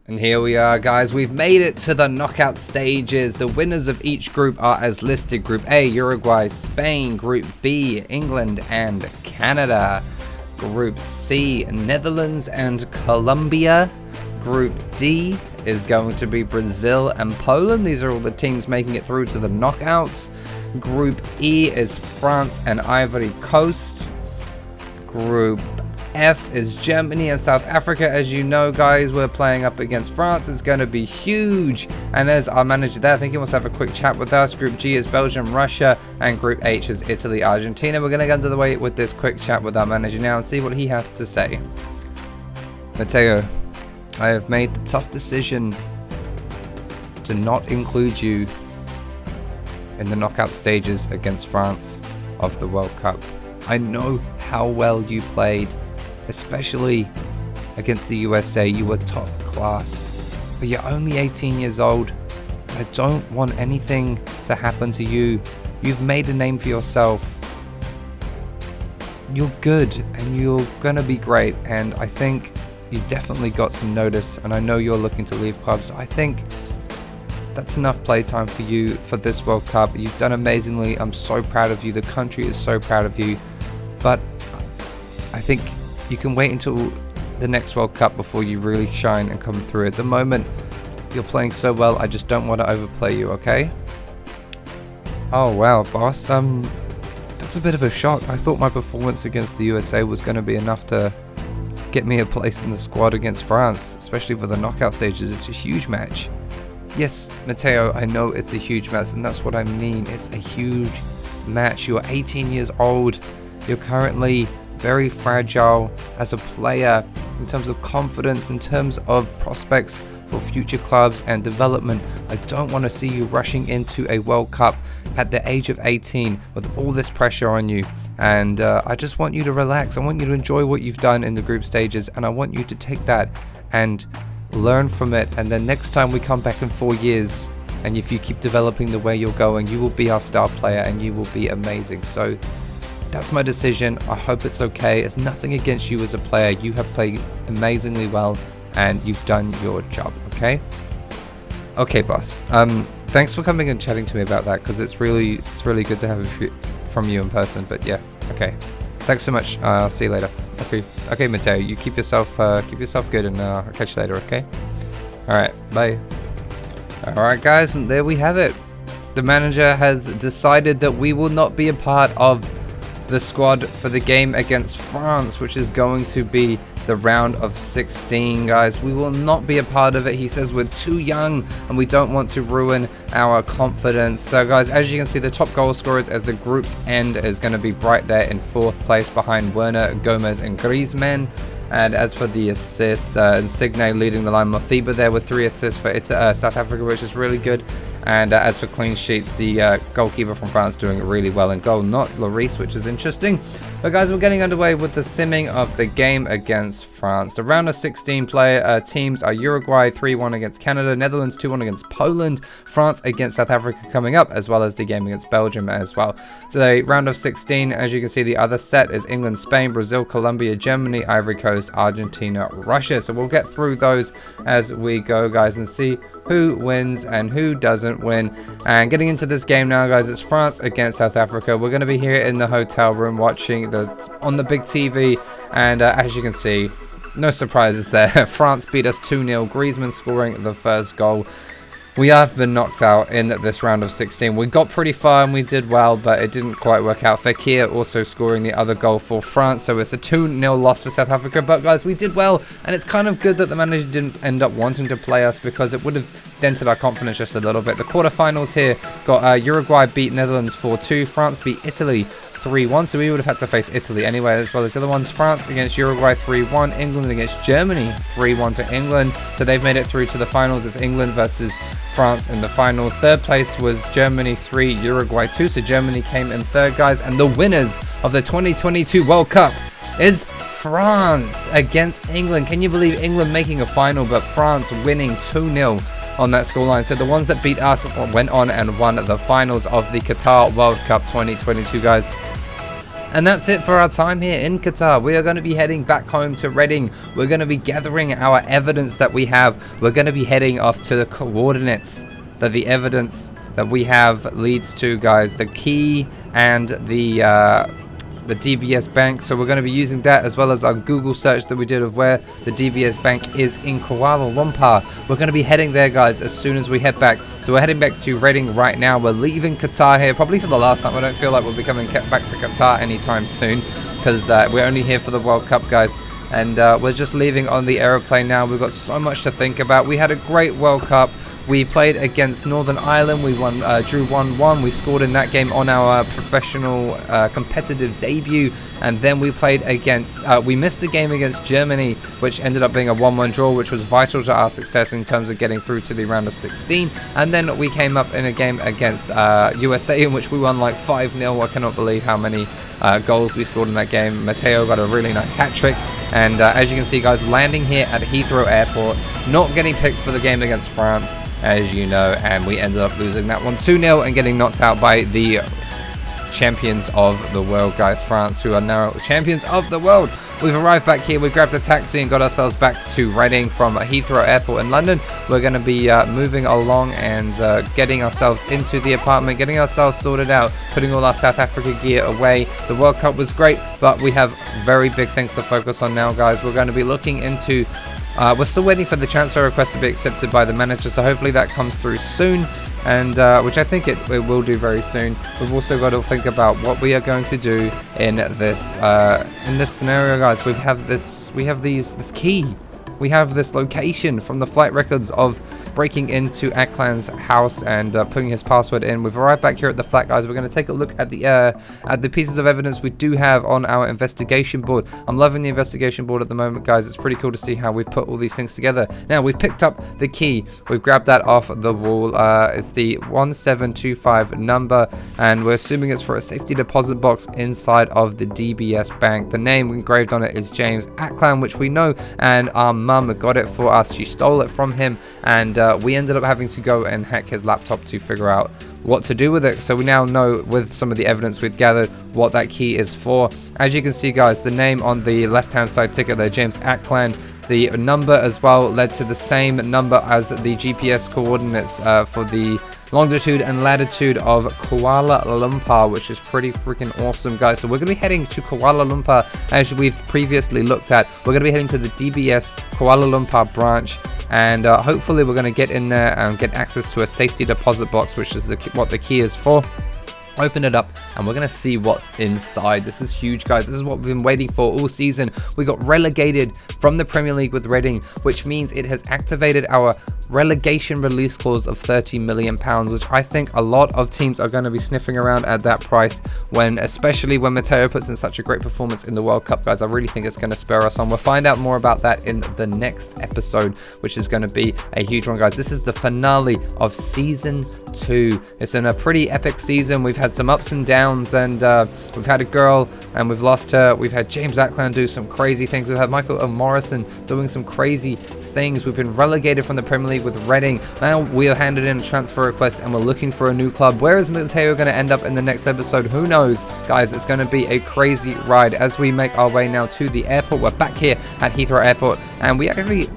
And here we are, guys. We've made it to the knockout stages. The winners of each group are as listed. Group A, Uruguay, Spain. Group B, England and Canada. Group C, Netherlands and Colombia. Group D is going to be Brazil and Poland. These are all the teams making it through to the knockouts. Group E is France and Ivory Coast. Group F is Germany and South Africa. As you know, guys, we're playing up against France. It's going to be huge. And there's our manager there. I think he wants to have a quick chat with us. Group G is Belgium, Russia, and Group H is Italy, Argentina. We're going to get under the way with this quick chat with our manager now and see what he has to say. Mateo, I have made the tough decision to not include you in the knockout stages against France of the World Cup. I know how well you played, especially against the USA. You were top class, but you're only 18 years old. I don't want anything to happen to you. You've made a name for yourself. You're good and you're gonna be great, and I think you definitely got some notice, and I know you're looking to leave clubs. I think that's enough playtime for you for this World Cup. You've done amazingly. I'm so proud of you. The country is so proud of you, but I think you can wait until the next World Cup before you really shine and come through. At the moment, you're playing so well, I just don't want to overplay you, okay? Oh wow, boss. That's a bit of a shock. I thought my performance against the USA was going to be enough to get me a place in the squad against France, especially for the knockout stages. It's a huge match. Yes, Mateo, I know it's a huge match, and that's what I mean. It's a huge match. You're 18 years old. You're currently very fragile as a player in terms of confidence, in terms of prospects for future clubs and development. I don't want to see you rushing into a World Cup at the age of 18 with all this pressure on you. And I just want you to relax. I want you to enjoy what you've done in the group stages, and I want you to take that and learn from it. And then next time we come back in 4 years, and if you keep developing the way you're going, you will be our star player and you will be amazing. So that's my decision. I hope it's okay. It's nothing against you as a player. You have played amazingly well and you've done your job, okay? Okay, boss. Thanks for coming and chatting to me about that, because it's really good to have it from you in person. But yeah, okay. Thanks so much. I'll see you later. Okay, Mateo. You keep yourself good, and I'll catch you later. Okay. All right. Bye. All right, guys, and there we have it. The manager has decided that we will not be a part of the squad for the game against France, which is going to be the round of 16, guys. We will not be a part of it. He says we're too young and we don't want to ruin our confidence. So, guys, as you can see, the top goal scorers as the group's end is going to be Bryte there in 4th place behind Werner, Gomez and Griezmann. And as for the assist, Insigne leading the line. Mothiba there with 3 assists for South Africa, which is really good. And as for clean sheets, the goalkeeper from France doing really well in goal, not Lloris, which is interesting. But guys, we're getting underway with the simming of the game against France. The round of 16 player teams are Uruguay 3-1 against Canada, Netherlands 2-1 against Poland, France against South Africa coming up, as well as the game against Belgium as well. So the round of 16, as you can see, the other set is England, Spain, Brazil, Colombia, Germany, Ivory Coast, Argentina, Russia. So we'll get through those as we go, guys, and see who wins and who doesn't win. And getting into this game now, guys, it's France against South Africa. We're going to be here in the hotel room watching on the big TV, and as you can see, no surprises there. France beat us 2-0, Griezmann scoring the first goal. We have been knocked out in this round of 16. We got pretty far and we did well, but it didn't quite work out. Fekir also scoring the other goal for France, so it's a 2-0 loss for South Africa. But guys, we did well, and it's kind of good that the manager didn't end up wanting to play us, because it would have dented our confidence just a little bit. The quarterfinals here got Uruguay beat Netherlands 4-2, France beat Italy 3-1, so we would have had to face Italy anyway, as well as the other ones. France against Uruguay 3-1, England against Germany 3-1 to England, so they've made it through to the finals. It's England versus France in the finals. Third place was Germany 3, Uruguay 2, so Germany came in third, guys, and the winners of the 2022 World Cup is France against England. Can you believe England making a final, but France winning 2-0 on that scoreline? So the ones that beat us went on and won the finals of the Qatar World Cup 2022, guys. And that's it for our time here in Qatar. We are going to be heading back home to Reading. We're going to be gathering our evidence that we have. We're going to be heading off to the coordinates that the evidence that we have leads to, guys. The key and the DBS bank. So we're going to be using that as well as our Google search that we did of where the DBS bank is in Kuala Lumpur. We're going to be heading there, guys, as soon as we head back. So we're heading back to Reading right now. We're leaving Qatar here, probably for the last time. I don't feel like we'll be coming back to Qatar anytime soon, because we're only here for the World Cup, guys. And we're just leaving on the aeroplane now. We've got so much to think about. We had a great World Cup. We played against Northern Ireland. We won, drew 1-1. We scored in that game on our professional competitive debut. And then we played against, we missed a game against Germany, which ended up being a 1-1 draw, which was vital to our success in terms of getting through to the round of 16. And then we came up in a game against USA, in which we won like 5-0. I cannot believe how many goals we scored in that game. Mateo got a really nice hat-trick. And as you can see, guys, landing here at Heathrow Airport, not getting picked for the game against France, as you know, and we ended up losing that one 2-0 and getting knocked out by the champions of the world, guys, France, who are now champions of the world. We've arrived back here. We grabbed a taxi and got ourselves back to Reading from Heathrow Airport in London. We're going to be moving along and getting ourselves into the apartment, getting ourselves sorted out, putting all our South Africa gear away. The World Cup was great, but we have very big things to focus on now, guys. We're going to be looking into we're still waiting for the transfer request to be accepted by the manager, so hopefully that comes through soon, and which I think it will do very soon. We've also got to think about what we are going to do in this scenario, guys. We have this key. We have this location from the flight records of breaking into Aklan's house and putting his password in. We've arrived back here at the flat, guys. We're going to take a look at the pieces of evidence we do have on our investigation board. I'm loving the investigation board at the moment, guys. It's pretty cool to see how we've put all these things together. Now, we've picked up the key. We've grabbed that off the wall. It's the 1725 number, and we're assuming it's for a safety deposit box inside of the DBS bank. The name engraved on it is James Aklan, which we know, and our mum got it for us. She stole it from him, and we ended up having to go and hack his laptop to figure out what to do with it. So we now know, with some of the evidence we've gathered, what that key is for. As you can see, guys, the name on the left hand side ticket there, James Aklan, the number as well led to the same number as the GPS coordinates for the longitude and latitude of Kuala Lumpur, which is pretty freaking awesome, guys. So we're going to be heading to Kuala Lumpur, as we've previously looked at. We're going to be heading to the DBS Kuala Lumpur branch, and hopefully we're going to get in there and get access to a safety deposit box, which is what the key is for. Open it up and we're going to see what's inside. This is huge, guys. This is what we've been waiting for all season. We got relegated from the Premier League with Reading, which means it has activated our relegation release clause of £30 million, which I think a lot of teams are going to be sniffing around at that price, especially when Mateo puts in such a great performance in the World Cup, guys. I really think it's going to spur us on. We'll find out more about that in the next episode, which is going to be a huge one, guys. This is the finale of season 2. It's in a pretty epic season. We've had some ups and downs, and we've had a girl and we've lost her. We've had James Aklan do some crazy things. We've had Michael Morrison doing some crazy things. We've been relegated from the Premier League with Reading. Now we are handed in a transfer request and we're looking for a new club. Where is Mateo going to end up in the next episode? Who knows, guys? It's going to be a crazy ride as we make our way now to the airport. We're back here at Heathrow Airport, and we actually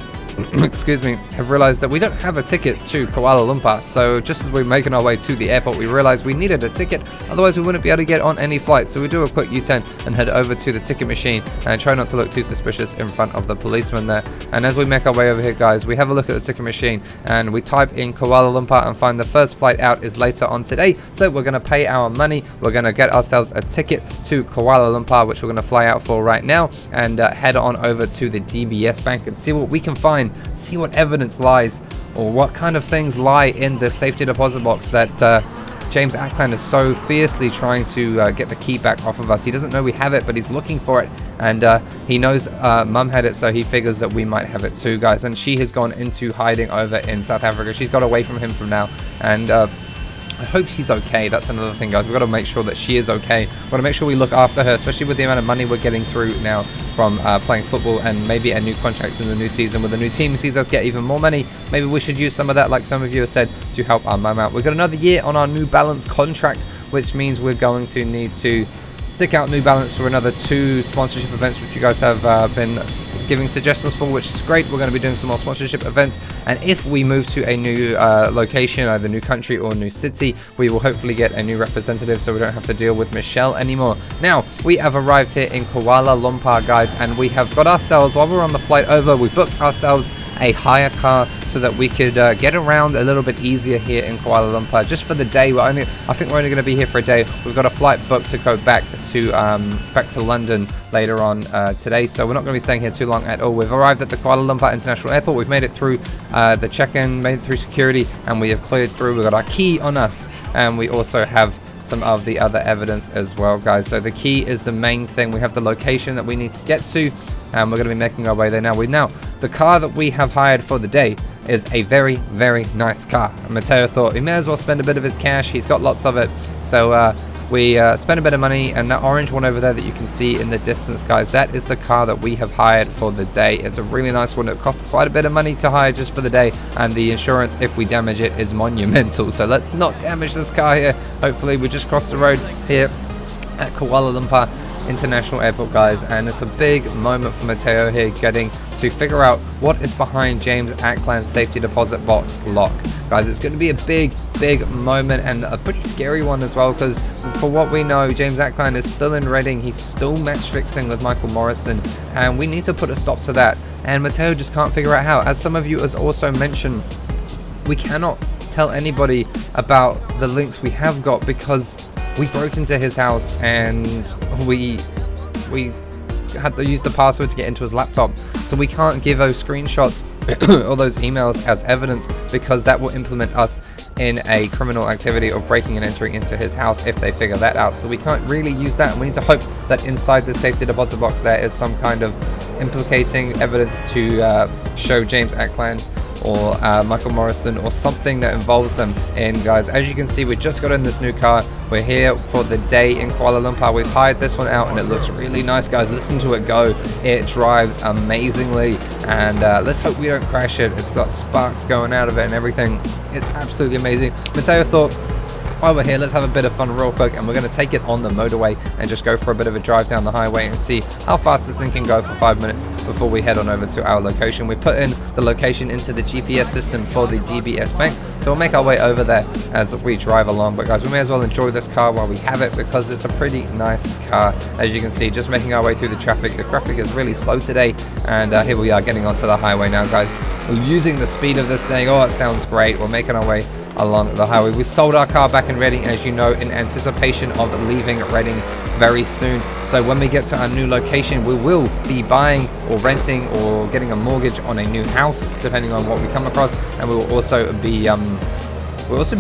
excuse me, have realized that we don't have a ticket to Kuala Lumpur. So just as we're making our way to the airport, we realized we needed a ticket, otherwise we wouldn't be able to get on any flight. So we do a quick U-turn and head over to the ticket machine and try not to look too suspicious in front of the policeman there. And as we make our way over here, guys, we have a look at the ticket machine and we type in Kuala Lumpur and find the first flight out is later on today. So we're going to pay our money. We're going to get ourselves a ticket to Kuala Lumpur, which we're going to fly out for right now, and head on over to the DBS bank and see what we can find, see what evidence lies, or what kind of things lie in the safety deposit box that James Aklan is so fiercely trying to get the key back off of us. He doesn't know we have it, but he's looking for it, and he knows Mum had it, so he figures that we might have it too, guys. And she has gone into hiding over in South Africa. She's got away from him from now, and I hope she's okay. That's another thing, guys. We've got to make sure that she is okay. We've got to make sure we look after her, especially with the amount of money we're getting through now from playing football, and maybe a new contract in the new season with a new team sees us get even more money. Maybe we should use some of that, like some of you have said, to help our mum out. We've got another year on our New Balance contract, which means we're going to need to stick out New Balance for another 2 sponsorship events, which you guys have been giving suggestions for, which is great. We're going to be doing some more sponsorship events, and if we move to a new location, either new country or new city, we will hopefully get a new representative, so we don't have to deal with Michelle anymore. Now, we have arrived here in Kuala Lumpur, guys, and we have got ourselves, while we're on the flight over, we booked ourselves a hire car so that we could get around a little bit easier here in Kuala Lumpur just for the day. I think we're only going to be here for a day. We've got a flight booked to go back to London later on today, so we're not going to be staying here too long at all. We've arrived at the Kuala Lumpur International Airport. We've made it through the check-in, made it through security, and we have cleared through. We've got our key on us, and we also have some of the other evidence as well, guys. So the key is the main thing. We have the location that we need to get to, and we're going to be making our way there now. The car that we have hired for the day is a very, very nice car. And Mateo thought he may as well spend a bit of his cash. He's got lots of it. So we spent a bit of money, and that orange one over there that you can see in the distance, guys, that is the car that we have hired for the day. It's a really nice one. It costs quite a bit of money to hire just for the day, and the insurance, if we damage it, is monumental. So let's not damage this car here. Hopefully we just crossed the road here at Kuala Lumpur International Airport, guys, and it's a big moment for Mateo here, getting to figure out what is behind James Ackland's safety deposit box lock. Guys, it's going to be a big moment, and a pretty scary one as well, because for what we know, James Ackland is still in Reading. He's still match fixing with Michael Morrison, and we need to put a stop to that, and Mateo just can't figure out how. As some of you has also mentioned, we cannot tell anybody about the links we have got, because we broke into his house and we had to use the password to get into his laptop, so we can't give those screenshots or those emails as evidence, because that will implement us in a criminal activity of breaking and entering into his house if they figure that out. So we can't really use that, and we need to hope that inside the safety deposit box there is some kind of implicating evidence to show James Ackland or Michael Morrison, or something that involves them in, guys. As you can see, we just got in this new car. We're here for the day in Kuala Lumpur. We've hired this one out, and it looks really nice, guys. Listen to it go. It drives amazingly, and let's hope we don't crash it. It's got sparks going out of it and everything. It's absolutely amazing. Mateo thought, while we're here, let's have a bit of fun real quick, and we're going to take it on the motorway and just go for a bit of a drive down the highway and see how fast this thing can go for 5 minutes before we head on over to our location. We put in the location into the GPS system for the DBS Bank, so we'll make our way over there as we drive along. But guys, we may as well enjoy this car while we have it, because it's a pretty nice car. As you can see, just making our way through the traffic. The traffic is really slow today, and here we are getting onto the highway now, guys. We're using the speed of this thing. Oh, it sounds great. We're making our way along the highway. We sold our car back in Reading, as you know, in anticipation of leaving Reading very soon. So when we get to our new location, we will be buying or renting or getting a mortgage on a new house, depending on what we come across, and we will also be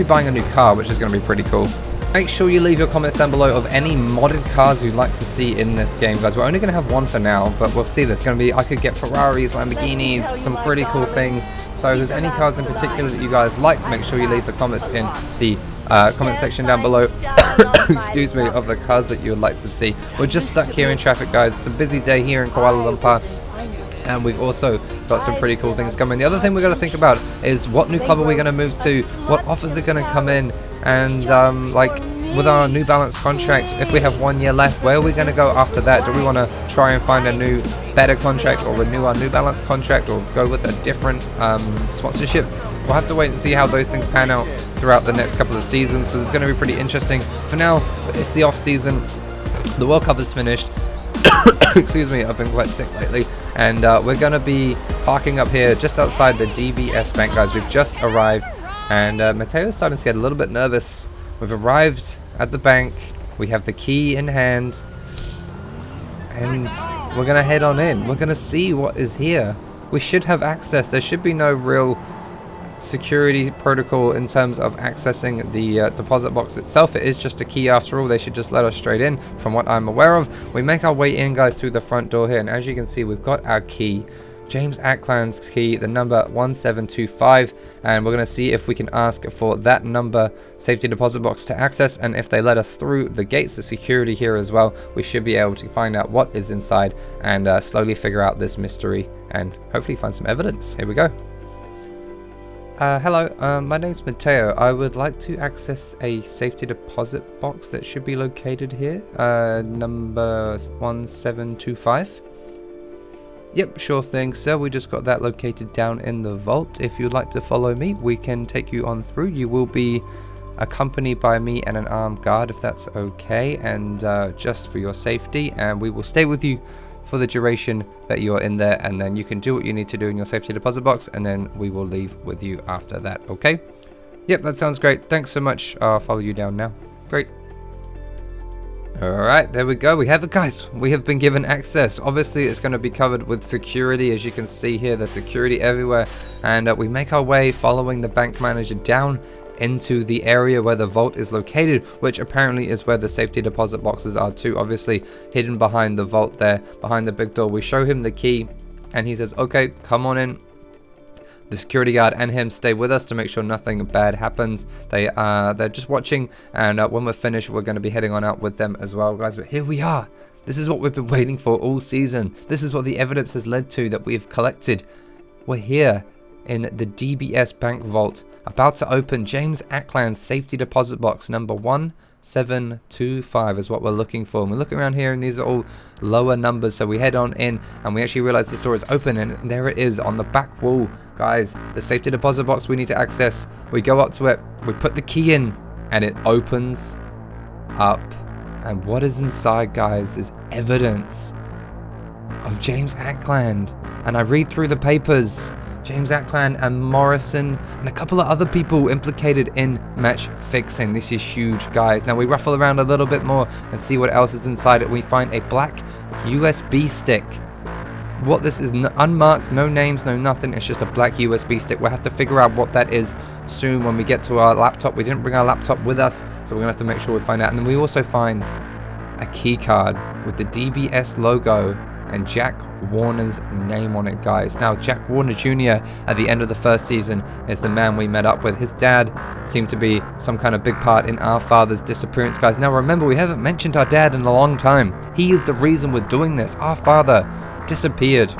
buying a new car, which is going to be pretty cool. Make sure you leave your comments down below of any modded cars you'd like to see in this game, guys. We're only going to have one for now, but we'll see. There's going to be, I could get Ferraris, Lamborghinis, some pretty cool things. So if there's any cars in particular that you guys like, make sure you leave the comments in the comment section down below excuse me, of the cars that you would like to see. We're just stuck here in traffic, guys. It's a busy day here in Kuala Lumpur, and we've also got some pretty cool things coming. The other thing we're going to think about is what new club are we going to move to, what offers are going to come in, and like with our New Balance contract, if we have 1 year left, where are we going to go after that? Do we want to try and find a new, better contract, or renew our New Balance contract, or go with a different sponsorship? We'll have to wait and see how those things pan out throughout the next couple of seasons, because it's going to be pretty interesting. For now, it's the off season. The World Cup is finished. Excuse me, I've been quite sick lately, and we're going to be parking up here just outside the DBS Bank, guys. We've just arrived, and Mateo's starting to get a little bit nervous. We've arrived at the bank, we have the key in hand, and we're going to head on in. We're going to see what is here. We should have access. There should be no real security protocol in terms of accessing the deposit box itself. It is just a key after all. They should just let us straight in, from what I'm aware of. We make our way in, guys, through the front door here, and as you can see, we've got our key, James Ackland's key, the number 1725, and we're going to see if we can ask for that number safety deposit box to access, and if they let us through the gates of security here as well, we should be able to find out what is inside and slowly figure out this mystery and hopefully find some evidence. Here we go. Hello, my name's Mateo. I would like to access a safety deposit box that should be located here, number 1725. Yep, sure thing, sir. We just got that located down in the vault. If you'd like to follow me, we can take you on through. You will be accompanied by me and an armed guard, if that's okay, and just for your safety, and we will stay with you for the duration that you're in there, and then you can do what you need to do in your safety deposit box, and then we will leave with you after that, okay? Yep, that sounds great. Thanks so much. I'll follow you down now. Great. Alright, there we go. We have it, guys. We have been given access. Obviously, it's going to be covered with security. As you can see here, there's security everywhere, and we make our way following the bank manager down into the area where the vault is located, which apparently is where the safety deposit boxes are too, obviously hidden behind the vault there, behind the big door. We show him the key and he says, okay, come on in. The security guard and him stay with us to make sure nothing bad happens. They're just watching, and when we're finished, we're going to be heading on out with them as well, guys. But here we are. This is what we've been waiting for all season. This is what the evidence has led to that we've collected. We're here in the DBS Bank Vault, about to open James Ackland's safety deposit box number 1725 is what we're looking for. And we're looking around here and these are all lower numbers, so we head on in and we actually realize this door is open, and there it is on the back wall, guys. The safety deposit box we need to access. We go up to it, we put the key in, and it opens up. And what is inside, guys, is evidence of James Ackland. And I read through the papers. James Ackland and Morrison and a couple of other people implicated in match fixing. This is huge, guys. Now we ruffle around a little bit more and see what else is inside it. We find a black USB stick. What this is, unmarked, no names, no nothing. It's just a black USB stick. We'll have to figure out what that is soon when we get to our laptop. We didn't bring our laptop with us, so we're gonna have to make sure we find out. And then we also find a key card with the DBS logo and Jack Warner's name on it, guys. Now, Jack Warner Jr. at the end of the first season is the man we met up with. His dad seemed to be some kind of big part in our father's disappearance, guys. Now, remember, we haven't mentioned our dad in a long time. He is the reason we're doing this. Our father disappeared.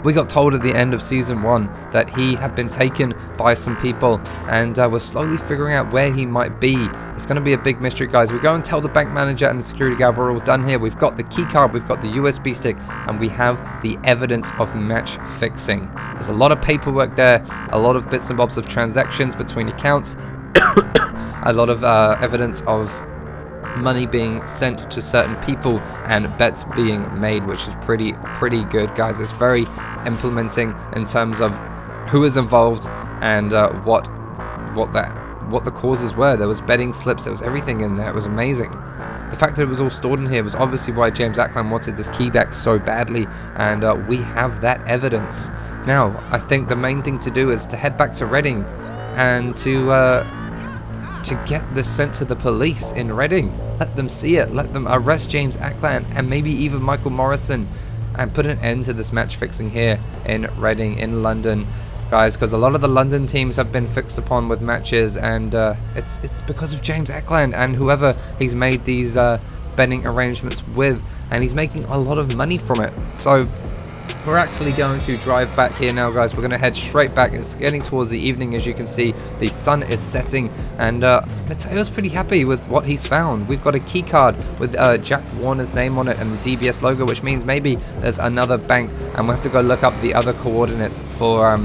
We got told at the end of season 1 that he had been taken by some people, and we're slowly figuring out where he might be. It's going to be a big mystery, guys. We go and tell the bank manager and the security guard we're all done here. We've got the key card, we've got the USB stick, and we have the evidence of match fixing. There's a lot of paperwork there, a lot of bits and bobs of transactions between accounts, a lot of evidence of money being sent to certain people and bets being made, which is pretty good, guys. It's very implementing in terms of who is involved and what the causes were. There was betting slips, there was everything in there. It was amazing. The fact that it was all stored in here was obviously why James Ackland wanted this key back so badly, and we have that evidence. Now, I think the main thing to do is to head back to Reading and to get this sent to the police in Reading. Let them see it. Let them arrest James Ackland and maybe even Michael Morrison and put an end to this match fixing here in Reading, in London, guys, because a lot of the London teams have been fixed upon with matches, and it's because of James Ackland and whoever he's made these betting arrangements with, and he's making a lot of money from it. So we're actually going to drive back here now, guys. We're going to head straight back. It's getting towards the evening. As you can see, the sun is setting, and Mateo's pretty happy with what he's found. We've got a key card with Jack Warner's name on it and the DBS logo, which means maybe there's another bank, and we'll have to go look up the other coordinates for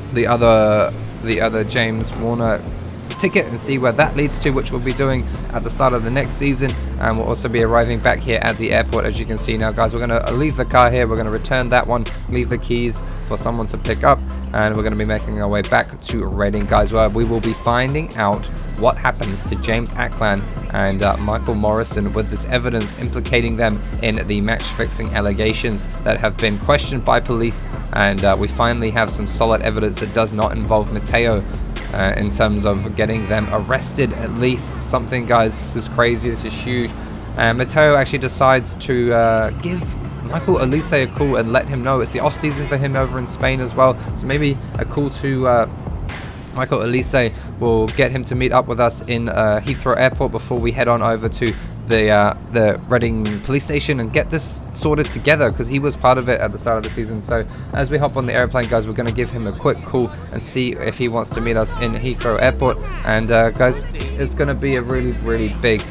the other James Warner ticket and see where that leads to, which we'll be doing at the start of the next season. And we'll also be arriving back here at the airport. As you can see now, guys, we're going to leave the car here, we're going to return that one, leave the keys for someone to pick up, and we're going to be making our way back to Reading, guys, where we will be finding out what happens to James Ackland and Michael Morrison with this evidence implicating them in the match fixing allegations that have been questioned by police. And we finally have some solid evidence that does not involve Mateo, in terms of getting them arrested, at least. Something, guys, this is crazy, this is huge. Mateo actually decides to give Michael Elise a call and let him know it's the off season for him over in Spain as well, so maybe a call to Michael Elise will get him to meet up with us in Heathrow Airport before we head on over to the Reading police station and get this sorted together, because he was part of it at the start of the season. So as we hop on the airplane, guys, we're going to give him a quick call and see if he wants to meet us in Heathrow Airport. And guys, it's going to be a really big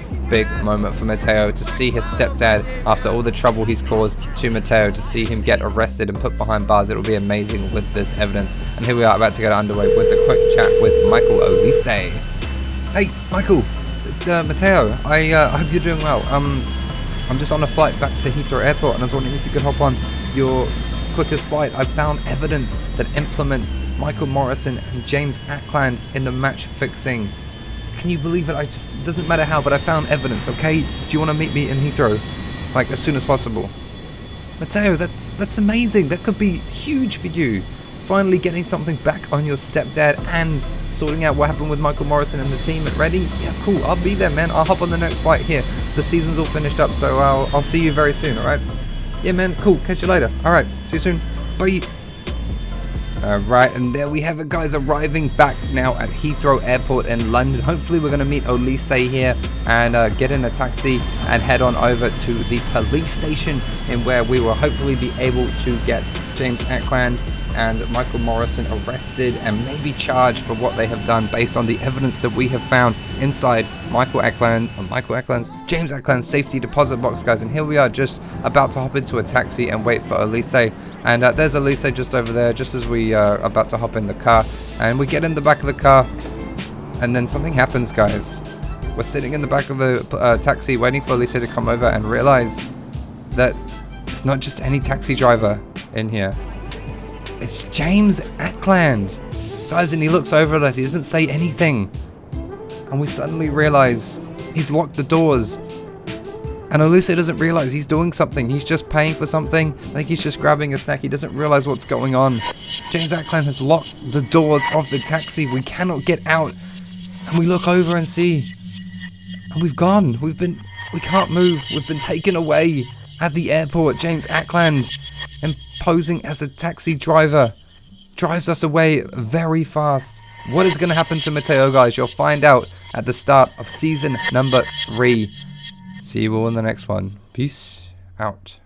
moment for Mateo to see his stepdad, after all the trouble he's caused to Mateo, to see him get arrested and put behind bars. It will be amazing with this evidence. And here we are, about to get underway with a quick chat with Michael Olise. Hey, Michael, it's Mateo. I hope you're doing well. I'm just on a flight back to Heathrow Airport, and I was wondering if you could hop on your quickest flight. I found evidence that implements Michael Morrison and James Ackland in the match fixing. Can you believe it? It doesn't matter how, but I found evidence, okay? Do you want to meet me in Heathrow? Like, as soon as possible? Mateo, that's amazing. That could be huge for you. Finally getting something back on your stepdad and sorting out what happened with Michael Morrison and the team at Reading. Yeah, cool. I'll be there, man. I'll hop on the next flight here. The season's all finished up, so I'll see you very soon, alright? Yeah, man. Cool. Catch you later. Alright. See you soon. Bye. Alright, and there we have it, guys, arriving back now at Heathrow Airport in London. Hopefully we're going to meet Olise here and get in a taxi and head on over to the police station, in where we will hopefully be able to get James Ackland and Michael Morrison arrested and maybe charged for what they have done, based on the evidence that we have found inside James Ackland's safety deposit box, guys. And here we are, just about to hop into a taxi and wait for Olise. And there's Olise just over there, just as we are about to hop in the car. And we get in the back of the car, and then something happens, guys. We're sitting in the back of the taxi waiting for Olise to come over, and realize that it's not just any taxi driver in here. It's James Ackland, guys, and he looks over at us. He doesn't say anything, and we suddenly realize he's locked the doors. And Olise doesn't realize he's doing something. He's just paying for something. I think he's just grabbing a snack. He doesn't realize what's going on. James Ackland has locked the doors of the taxi. We cannot get out, and we look over and see, and we've gone. We can't move. We've been taken away at the airport. James Ackland, posing as a taxi driver, drives us away very fast. What is going to happen to Mateo, guys? You'll find out at the start of season number 3. See you all in the next one. Peace out.